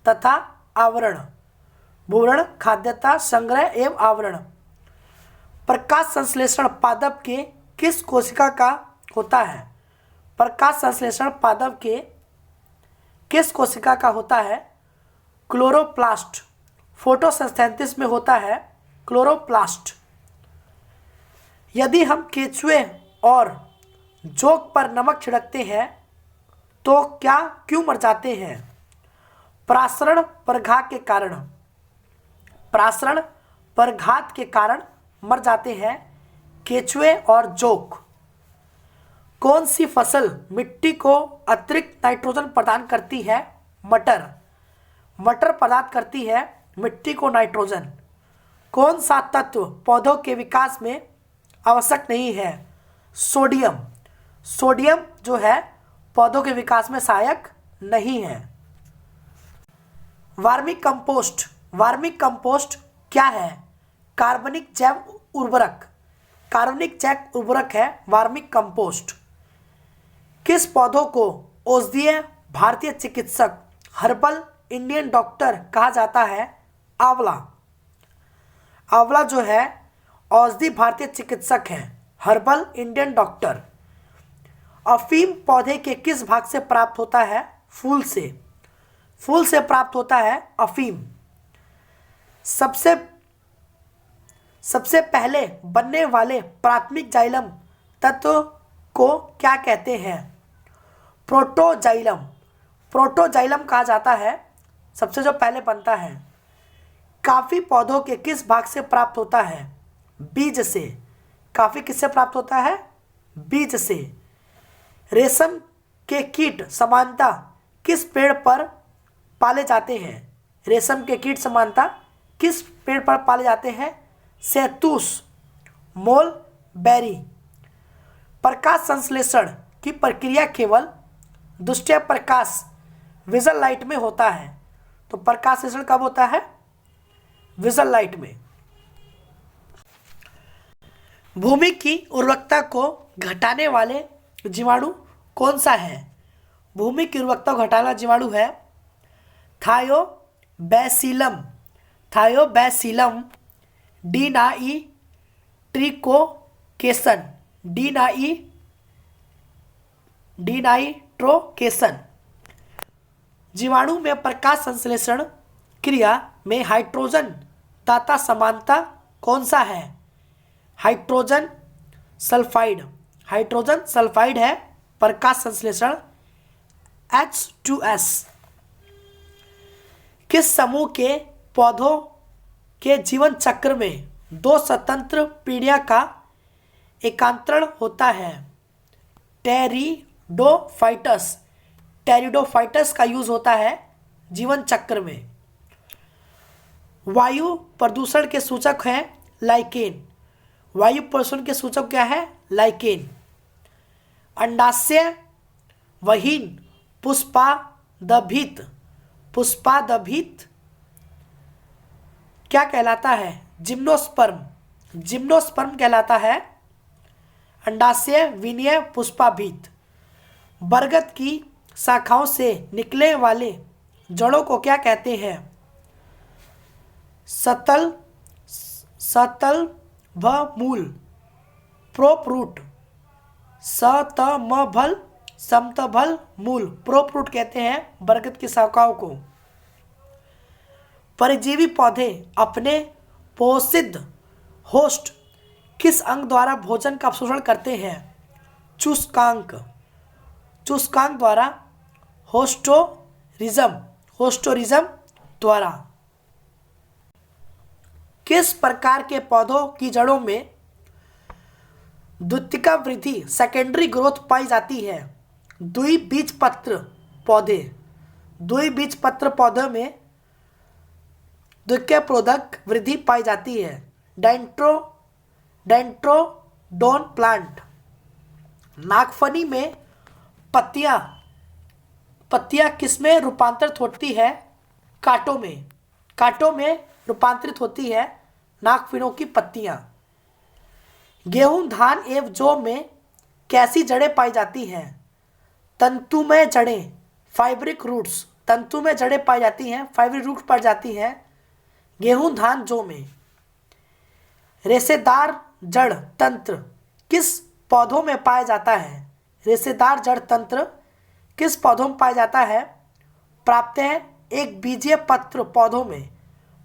तथा आवरण। भूरण, खाद्यता, संग्रह एवं आवरण। प्रकाश संश्लेषण पादप के किस कोशिका का होता है? प्रकाश संश्लेषण पादप के किस कोशिका का होता है? क्लोरोप्लास्ट। फोटोसिंथेसिस में होता है क्लोरोप्लास्ट। यदि हम केंचुए और जोंक पर नमक छिड़कते हैं तो क्यों मर जाते हैं? प्रासरण प्रघात के कारण। प्रासरण प्रघात के कारण मर जाते हैं केंचुए और जोंक। कौन सी फसल मिट्टी को अतिरिक्त नाइट्रोजन प्रदान करती है? मटर। मटर प्रदान करती है मिट्टी को नाइट्रोजन। कौन सा तत्व पौधों के विकास में आवश्यक नहीं है? सोडियम। सोडियम जो है पौधों के विकास में सहायक नहीं है। वर्मी कंपोस्ट क्या है? कार्बनिक जैव उर्वरक। कार्बनिक जैव उर्वरक है वर्मी कंपोस्ट। किस पौधों को औषधीय भारतीय चिकित्सक हर्बल इंडियन डॉक्टर कहा जाता है? आंवला। आंवला जो है औषधि भारतीय चिकित्सक है हर्बल इंडियन डॉक्टर। अफीम पौधे के किस भाग से प्राप्त होता है? फूल से। फूल से प्राप्त होता है अफीम। सबसे पहले बनने वाले प्राथमिक जाइलम तत्व को क्या कहते हैं? प्रोटोजाइलम। प्रोटोजाइलम कहा जाता है सबसे जो पहले बनता है। काफी पौधों के किस भाग से प्राप्त होता है? बीज से। काफी किससे प्राप्त होता है? बीज से। रेशम के कीट समानता किस पेड़ पर पाले जाते हैं? रेशम के कीट समानता किस पेड़ पर पाले जाते हैं? शहतूश, मोलबेरी। प्रकाश संश्लेषण की प्रक्रिया केवल दुष्ट प्रकाश विजन लाइट में होता है। तो प्रकाश संश्लेषण कब होता है? विजन लाइट में। भूमि की उर्वरकता को घटाने वाले जीवाणु कौन सा है? भूमि की उर्वरकता को घटाने वाला जीवाणु है थायोबैसिलम। थायोबैसिलम डिनाइट्रोकेसन। डिनाइट्रोकेसन। जीवाणु में प्रकाश संश्लेषण क्रिया में हाइड्रोजन दाता समानता कौन सा है? Hydrogen sulphide. हाइड्रोजन सल्फाइड है प्रकाश संश्लेषण H2S। किस समूह के पौधों के जीवन चक्र में दो स्वतंत्र पीढ़ियां का एकांतरण होता है? टेरिडोफाइटस। टेरिडोफाइटस का यूज होता है जीवन चक्र में। वायु प्रदूषण के सूचक हैं लाइकेन। वायु प्रदूषण के सूचक क्या है? लाइकेन। अंडाशय वहीन पुष्पादभित। पुष्पादभित क्या कहलाता है? जिम्नोस्पर्म। जिम्नोस्पर्म कहलाता है। अंडाशय विनय पुष्पाभित। बरगद की शाखाओं से निकले वाले जड़ों को क्या कहते हैं? सतल मूल। प्रोप्रूट। सतमभल समतभल मूल प्रोप्रूट कहते हैं बरगद की शाखाओं को। परजीवी पौधे अपने पोषित होस्ट किस अंग द्वारा भोजन का अवशोषण करते हैं? चूस्कांक। चूस्कांक द्वारा होस्टोरिज्म। होस्टोरिज्म द्वारा। किस प्रकार के पौधों की जड़ों में द्वितीयक वृद्धि सेकेंडरी ग्रोथ पाई जाती है? द्विबीजपत्र पौधे। द्विबीजपत्र पौधों में द्वितीयक वृद्धि पाई जाती है। डेंट्रोडोन प्लांट। नागफनी में पत्तियां किसमें रूपांतरित होती है? कांटों में। कांटों में रूपांतरित होती है नागफिनों की पत्तियां। गेहूं, धान एवं जौ में कैसी जड़ें पाई जाती हैं? तंतुमय जड़ें, फाइब्रिक रूट्स। तंतुमय जड़ें पाई जाती हैं, फाइब्रिक रूट्स पाई जाती हैं गेहूं, धान, जौ में। रेशेदार जड़ तंत्र किस पौधों में पाया जाता है? रेशेदार जड़ तंत्र किस पौधों में पाया जाता है? प्राप्त है एक बीजीय पत्र पौधों में।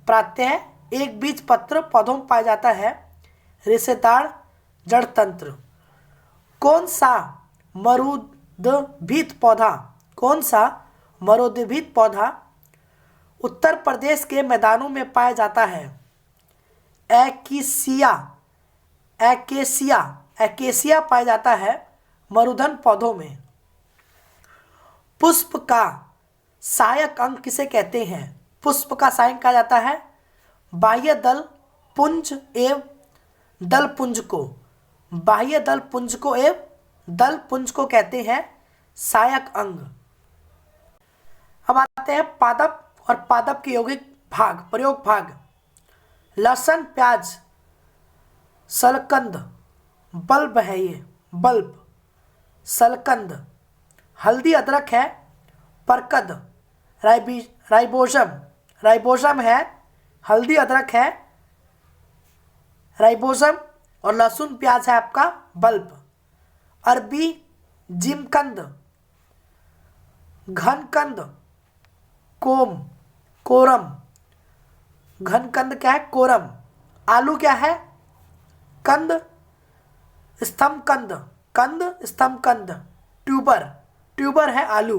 प्राप्त है एक बीज पत्र पौधों में पाया जाता है रेशेदार जड़ तंत्र। कौन सा मरुदभीत पौधा? कौन सा मरुदभीत पौधा उत्तर प्रदेश के मैदानों में पाया जाता है? एकेसिया। एकेसिया। एकेसिया पाया जाता है मरुधन पौधों में। पुष्प का सहायक अंग किसे कहते हैं? पुष्प का सहायक कहा जाता है बाह्य दल पुंज एवं दल पुंज को। बाह्य दल पुंज को एवं दल पुंज को कहते हैं सहायक अंग। अब आते हैं पादप और पादप के यौगिक भाग, प्रयोग भाग। लहसुन, प्याज, सलकंद, बल्ब है ये, बल्ब, सलकंद। हल्दी, अदरक है, परकद, राइबोसम। राइबोसम है, हल्दी अदरक है, राइबोसम, और लहसुन प्याज है आपका बल्ब। अरबी, जिमकंद, घनकंद, कोम, कोरम। घनकंद क्या है? कोरम। आलू क्या है? कंद, स्तंभकंद, कंद, स्तंभकंद। ट्यूबर, ट्यूबर है आलू।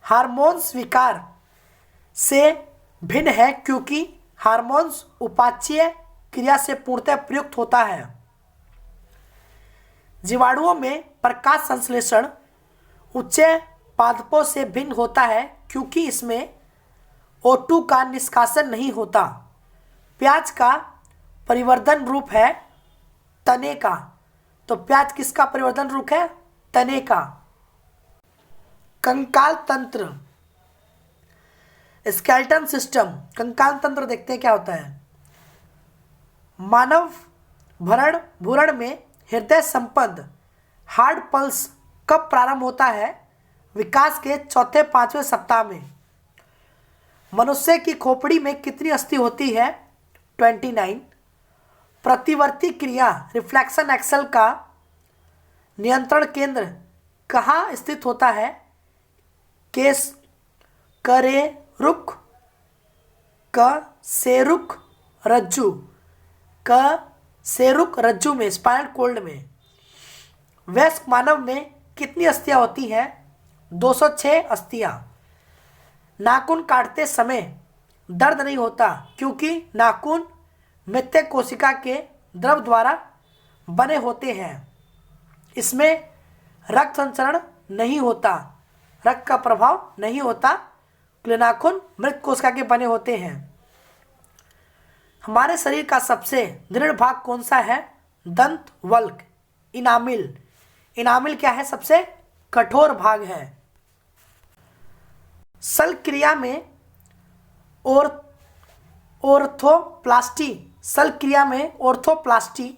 हार्मोन्स विकार से भिन्न है क्योंकि हार्मोन्स उपाच्य क्रिया से पूर्णतः प्रयुक्त होता है। जीवाणुओं में प्रकाश संश्लेषण उच्च पादपों से भिन्न होता है क्योंकि इसमें O2 का निष्कासन नहीं होता। प्याज का परिवर्धन रूप है तने का। तो प्याज किसका परिवर्धन रूप है? तने का। कंकाल तंत्र, स्केलेटन सिस्टम। कंकाल तंत्र देखते हैं क्या होता है। मानव भ्रूण में हृदय संबंध हार्ट पल्स कब प्रारंभ होता है? विकास के चौथे 5वें सप्ताह में। मनुष्य की खोपड़ी में कितनी अस्थि होती है? 29। प्रतिवर्ती क्रिया रिफ्लेक्शन एक्सल का नियंत्रण केंद्र कहाँ स्थित होता है? कशेरुक रज्जु। कशेरुक रज्जु में, स्पाइनल कॉर्ड में। वयस्क मानव में कितनी अस्थियां होती हैं? 206 अस्थियां। नाखून काटते समय दर्द नहीं होता क्योंकि नाखून मृत्यु कोशिका के द्रव द्वारा बने होते हैं। इसमें रक्त संचरण नहीं होता, रक्त का प्रभाव नहीं होता, नाखून मृत कोशिका के बने होते हैं। हमारे शरीर का सबसे दृढ़ भाग कौन सा है? दंत वल्क, इनामिल। इनामिल क्या है? सबसे कठोर भाग है। शल्यक्रिया में ऑर्थोप्लास्टी, शल्यक्रिया में ऑर्थोप्लास्टी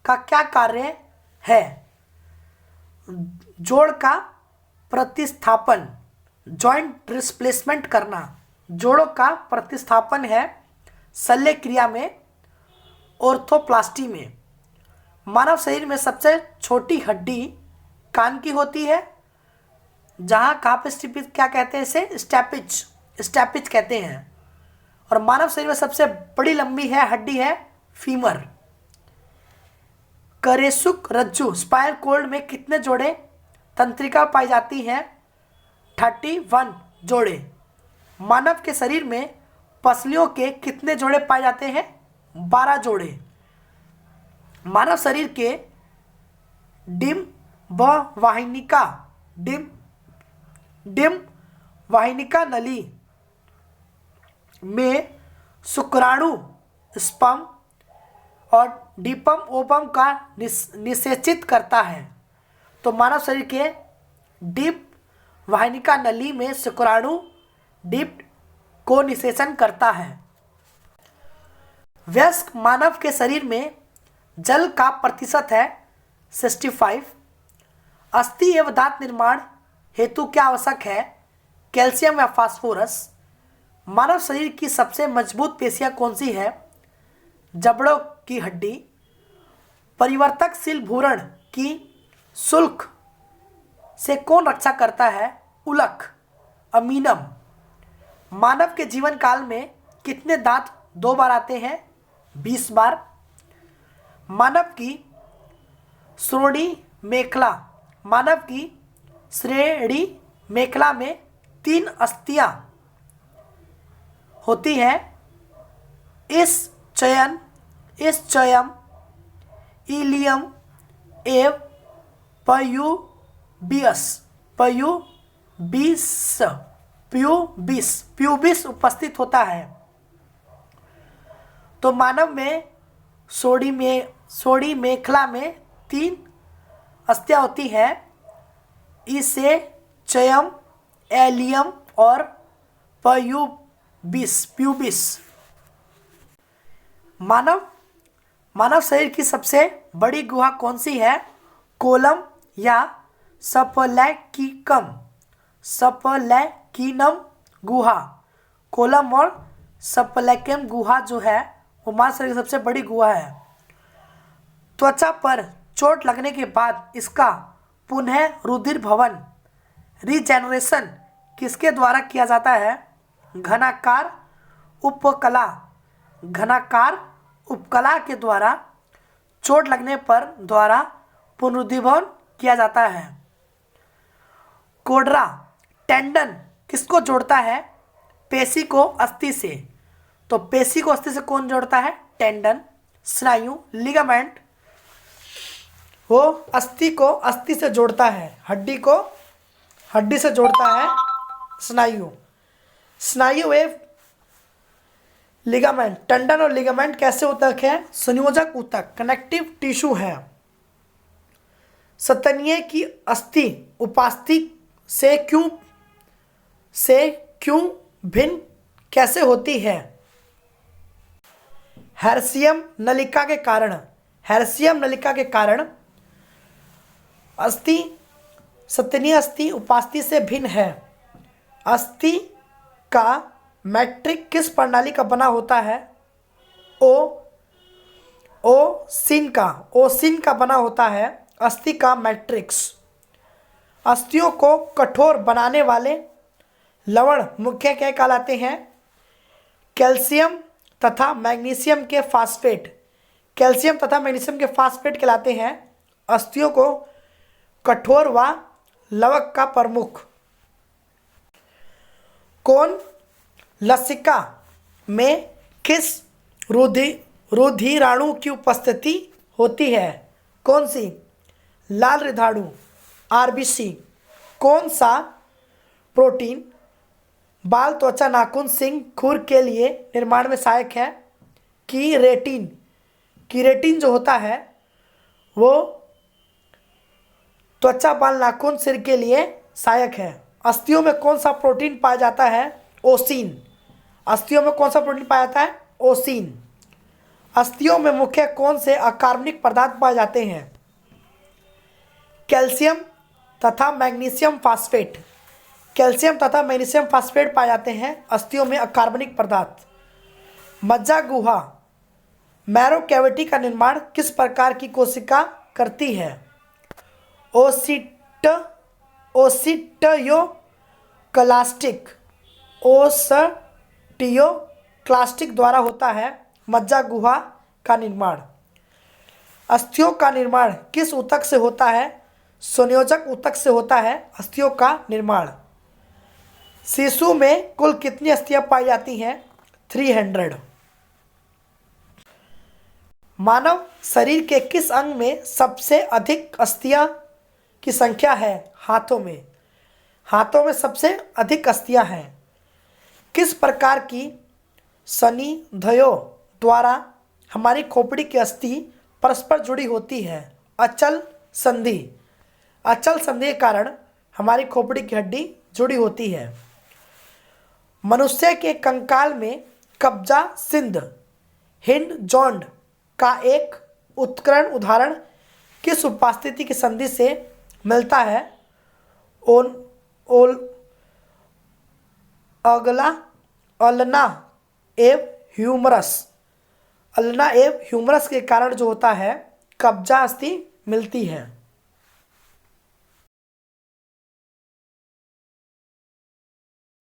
का क्या कार्य है? जोड़ का प्रतिस्थापन, जॉइंट रिप्लेसमेंट करना, जोड़ों का प्रतिस्थापन है शल्यक्रिया में, ऑर्थोप्लास्टी में। मानव शरीर में सबसे छोटी हड्डी कान की होती है, जहाँ कहाँ पे स्टिपिच, क्या कहते हैं इसे? स्टैपिच, स्टैपिच कहते हैं। और मानव शरीर में सबसे बड़ी लंबी हड्डी है फीमर। करेसुक रज्जु, स्पाइनल कॉर्ड में कितने जोड़े तंत्रिका पाई जाती हैं? 31 जोड़े। मानव के शरीर में पसलियों के कितने जोड़े पाए जाते हैं? 12 जोड़े। मानव शरीर के डिम्ब वाहिनिका नली में शुक्राणु, स्पर्म और डिम्ब ओवम का निषेचित करता है। तो मानव शरीर के डिम्ब वाहिनिका नली में शुक्राणु डिम्ब को निषेचन करता है। वयस्क मानव के शरीर में जल का प्रतिशत है 65। अस्थि एवं दांत निर्माण हेतु क्या आवश्यक है? कैल्शियम या फास्फोरस। मानव शरीर की सबसे मजबूत पेशियां कौन सी है? जबड़ों की हड्डी। परिवर्तकशील भूरण की शुल्क से कौन रक्षा करता है? उलक, अमीनम। मानव के जीवन काल में कितने दांत 2 बार आते हैं? 20 बार। मानव की श्रोणि मेखला में 3 अस्थियां होती हैं। इस्चयम, इलियम एवं प्यूबिस उपस्थित होता है। तो मानव में सोडी मेखला में 3 अस्थियां होती हैं, इसे चयम, एलियम और प्यूबिस। मानव शरीर की सबसे बड़ी गुहा कौन सी है? कोलम या सप्लैकिनम गुहा। कोलम और सप्लैकिनम गुहा जो है वो मानव शरीर की सबसे बड़ी गुहा है। त्वचा पर चोट लगने के बाद इसका पुनः रुधिर भवन, रीजेनरेशन किसके द्वारा किया जाता है? घनाकार उपकला के द्वारा चोट लगने पर द्वारा पुनरुद्धारण किया जाता है। कोडरा टेंडन किसको जोड़ता है? पेशी को अस्थि से। तो पेशी को अस्थि से कौन जोड़ता है? टेंडन। स्नायु लिगामेंट वो अस्थि को अस्थि से जोड़ता है, हड्डी को हड्डी से जोड़ता है स्नायु एवं लिगामेंट। टेंडन और लिगामेंट कैसे ऊतक है? संयोजक ऊतक, कनेक्टिव टिश्यू है। स्तनीय की अस्थि उपास्थि से क्यों भिन्न कैसे होती है? हेर्सियम नलिका के कारण। हेर्सियम नलिका के कारण अस्थि स्तनीय अस्थि उपास्थि से भिन्न है। अस्थि का मैट्रिक किस प्रणाली का बना होता है? ओसिन का बना होता है अस्थि का मैट्रिक्स। अस्थियों को कठोर बनाने वाले लवण मुख्य क्या कहलाते हैं? कैल्शियम तथा मैग्नीशियम के फास्फेट। कैल्शियम तथा मैग्नीशियम के फास्फेट कहलाते हैं अस्थियों को कठोर व लवक का प्रमुख। कौन लसिका में किस रुधिराणु की उपस्थिति होती है? कौन सी? लाल हृदयाणु, आरबीसी। कौन सा प्रोटीन बाल, त्वचा, नाखून, सींग, खुर के लिए निर्माण में सहायक है? कीरेटिन। कीरेटिन जो होता है वो त्वचा, बाल, नाखून, सिर के लिए सहायक है। अस्थियों में कौन सा प्रोटीन पाया जाता है? ओसिन। अस्थियों में कौन सा प्रोटीन पाया जाता है? ओसिन। अस्थियों में मुख्य कौन से अकार्बनिक पदार्थ पाए जाते हैं? कैल्शियम तथा मैग्नीशियम फास्फेट। कैल्शियम तथा मैग्नीशियम फास्फेट पाए जाते हैं अस्थियों में अकार्बनिक पदार्थ। मज्जा गुहा, मैरो कैविटी का निर्माण किस प्रकार की कोशिका करती है? ओसिटियोक्लास्टिक। ओस्टियोक्लास्टिक द्वारा होता है मज्जा गुहा का निर्माण। अस्थियों का निर्माण किस ऊतक से होता है? संयोजक ऊतक से होता है अस्थियों का निर्माण। शिशु में कुल कितनी अस्थियां पाई जाती हैं? 300। मानव शरीर के किस अंग में सबसे अधिक अस्थियां की संख्या है? हाथों में। हाथों में सबसे अधिक अस्थियां हैं। किस प्रकार की संधियों द्वारा हमारी खोपड़ी की अस्थि परस्पर जुड़ी होती है? अचल संधि। अचल संधि के कारण हमारी खोपड़ी की हड्डी जुड़ी होती है। मनुष्य के कंकाल में कब्जा सिंध हिंड जॉइंट का एक उत्कीर्ण उदाहरण किस उपस्थिति की संधि से मिलता है? अगला अल्ना एव ह्यूमरस। अल्ना एव ह्यूमरस के कारण जो होता है कब्जा अस्थि मिलती है।